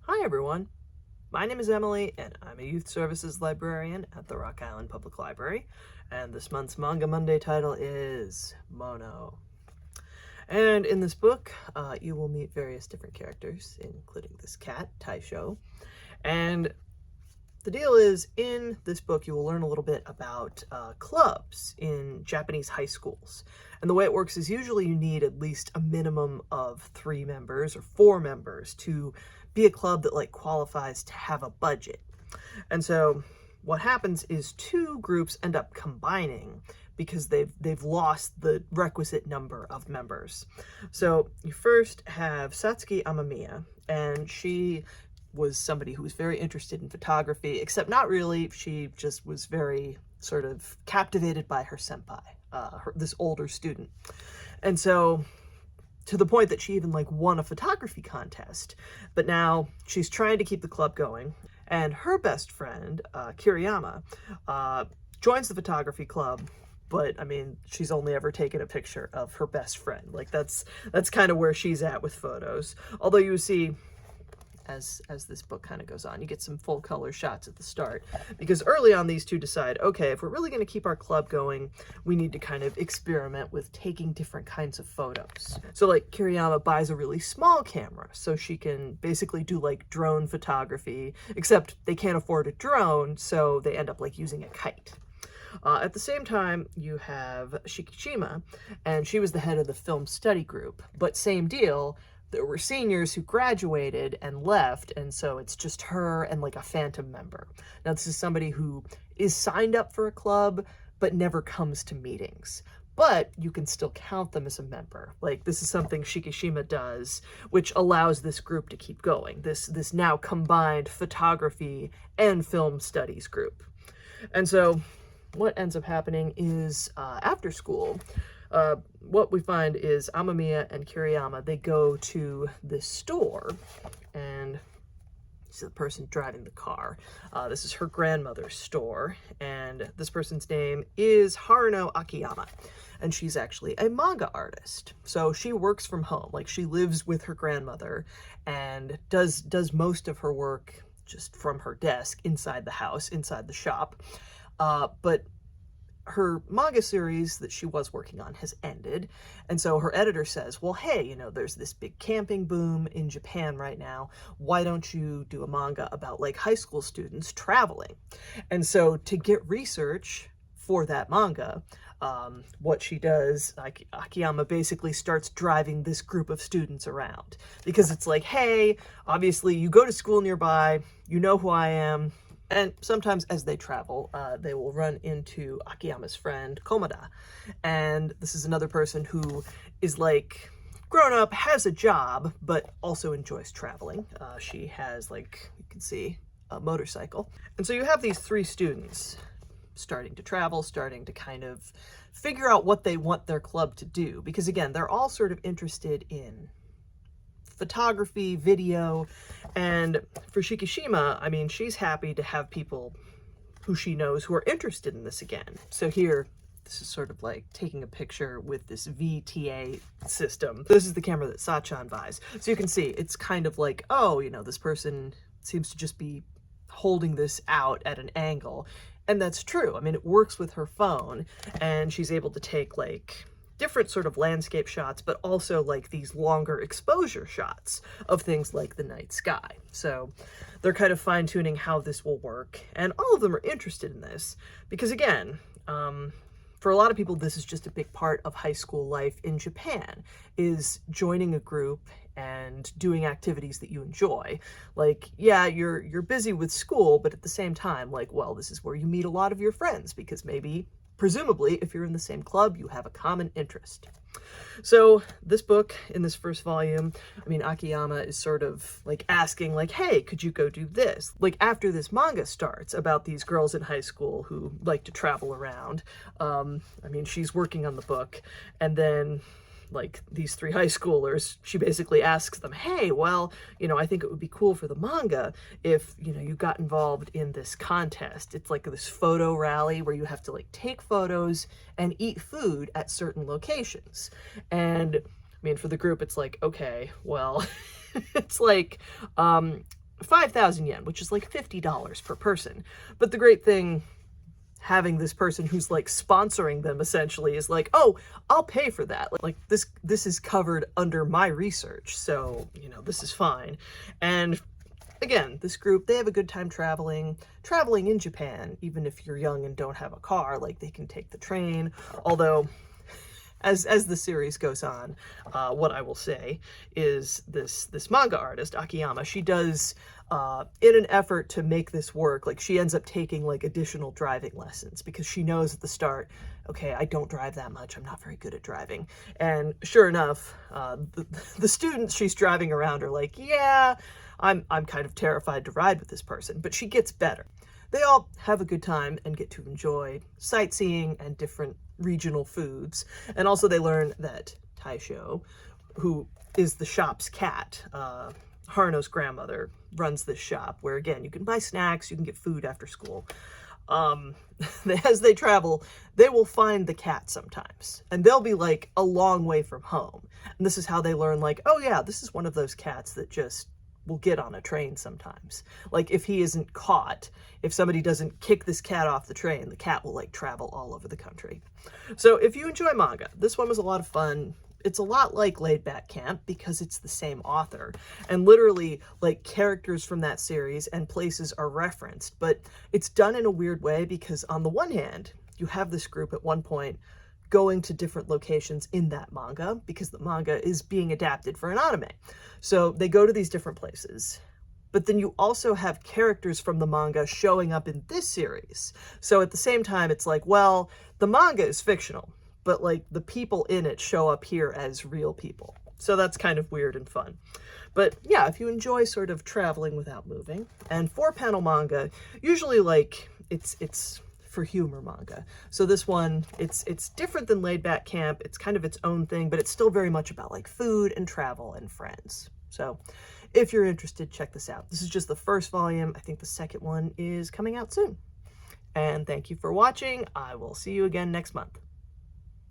Hi everyone, my name is Emily and I'm a youth services librarian at the Rock Island Public Library, and this month's Manga Monday title is Mono. And in this book, you will meet various different characters, including this cat, Taisho. And the deal is, in this book, you will learn a little bit about clubs in Japanese high schools. And the way it works is usually you need at least a minimum of 3 members or 4 members to be a club that qualifies to have a budget. And so what happens is 2 groups end up combining because they've lost the requisite number of members. So you first have Satsuki Amamiya, and she was somebody who was very interested in photography, except not really. She just was very sort of captivated by her senpai, this older student. And so to the point that she even won a photography contest. But now she's trying to keep the club going. And her best friend, Kiriyama, joins the photography club, but I mean, she's only ever taken a picture of her best friend. That's kind of where she's at with photos. Although you see, as this book kind of goes on, you get some full color shots at the start, because early on these two decide, okay, if we're really going to keep our club going, we need to kind of experiment with taking different kinds of photos. So Kiriyama buys a really small camera so she can basically do drone photography, except they can't afford a drone, so they end up using a kite. At the same time, you have Shikishima, and she was the head of the film study group, but same deal. There were seniors who graduated and left, and so it's just her and a phantom member. Now, this is somebody who is signed up for a club, but never comes to meetings. But you can still count them as a member. This is something Shikishima does, which allows this group to keep going. This now combined photography and film studies group. And so what ends up happening is after school, what we find is Amamiya and Kiriyama, they go to this store, and this is the person driving the car. This is her grandmother's store, and this person's name is Haruno Akiyama, and she's actually a manga artist. So she works from home, she lives with her grandmother and does most of her work just from her desk inside the house, inside the shop. But her manga series that she was working on has ended, and so her editor says, well, hey, there's this big camping boom in Japan right now. Why don't you do a manga about high school students traveling? And so to get research for that manga, what she does, Akiyama basically starts driving this group of students around, because it's hey, obviously you go to school nearby, you know who I am. And sometimes as they travel, they will run into Akiyama's friend, Komada. And this is another person who is grown up, has a job, but also enjoys traveling. She has, you can see, a motorcycle. And so you have these 3 students starting to travel, starting to kind of figure out what they want their club to do. Because again, they're all sort of interested in photography, video, and for Shikishima, I mean, she's happy to have people who she knows who are interested in this again. So here, this is sort of taking a picture with this VTA system. This is the camera that Sachan buys. So you can see, it's kind of oh, this person seems to just be holding this out at an angle. And that's true. I mean, it works with her phone, and she's able to take different sort of landscape shots, but also these longer exposure shots of things like the night sky. So they're kind of fine-tuning how this will work, and all of them are interested in this because, again, for a lot of people, this is just a big part of high school life in Japan, is joining a group and doing activities that you enjoy. Yeah, you're busy with school, but at the same time, well, this is where you meet a lot of your friends, because maybe, presumably, if you're in the same club, you have a common interest. So this book, in this first volume, I mean, Akiyama is sort of asking hey, could you go do this? After this manga starts about these girls in high school who like to travel around, I mean, she's working on the book, and then these 3 high schoolers, she basically asks them, hey, well, I think it would be cool for the manga if, you got involved in this contest. It's this photo rally where you have to take photos and eat food at certain locations. And I mean, for the group, it's okay, well, it's 5,000 yen, which is like $50 per person. But the great thing having this person who's like sponsoring them essentially is like, oh, I'll pay for that. Like this is covered under my research. So, you know, this is fine. And again, this group, they have a good time traveling in Japan. Even if you're young and don't have a car, like they can take the train. Although as the series goes on, what I will say is this manga artist, Akiyama, she does, in an effort to make this work, like she ends up taking like additional driving lessons because she knows at the start, okay, I don't drive that much. I'm not very good at driving. And sure enough, the students she's driving around are like, yeah, I'm kind of terrified to ride with this person, but she gets better. They all have a good time and get to enjoy sightseeing and different regional foods. And also they learn that Taisho, who is the shop's cat, Haruno's grandmother, runs this shop where, again, you can buy snacks, you can get food after school. As they travel, they will find the cat sometimes, and they'll be like a long way from home. And this is how they learn, like, oh yeah, this is one of those cats that just will get on a train sometimes. Like if he isn't caught, if somebody doesn't kick this cat off the train, the cat will like travel all over the country. So if you enjoy manga, this one was a lot of fun. It's a lot like Laid Back Camp because it's the same author, and literally like characters from that series and places are referenced, but it's done in a weird way because on the one hand, you have this group at one point going to different locations in that manga because the manga is being adapted for an anime. So they go to these different places. But then you also have characters from the manga showing up in this series. So at the same time, it's like, well, the manga is fictional, but like the people in it show up here as real people. So that's kind of weird and fun. But yeah, if you enjoy sort of traveling without moving, and 4-panel manga, usually like it's for humor manga. So this one, it's different than Laid Back Camp. It's kind of its own thing, but it's still very much about like food and travel and friends. So if you're interested, check this out. This is just the first volume. I think the second one is coming out soon. And thank you for watching. I will see you again next month.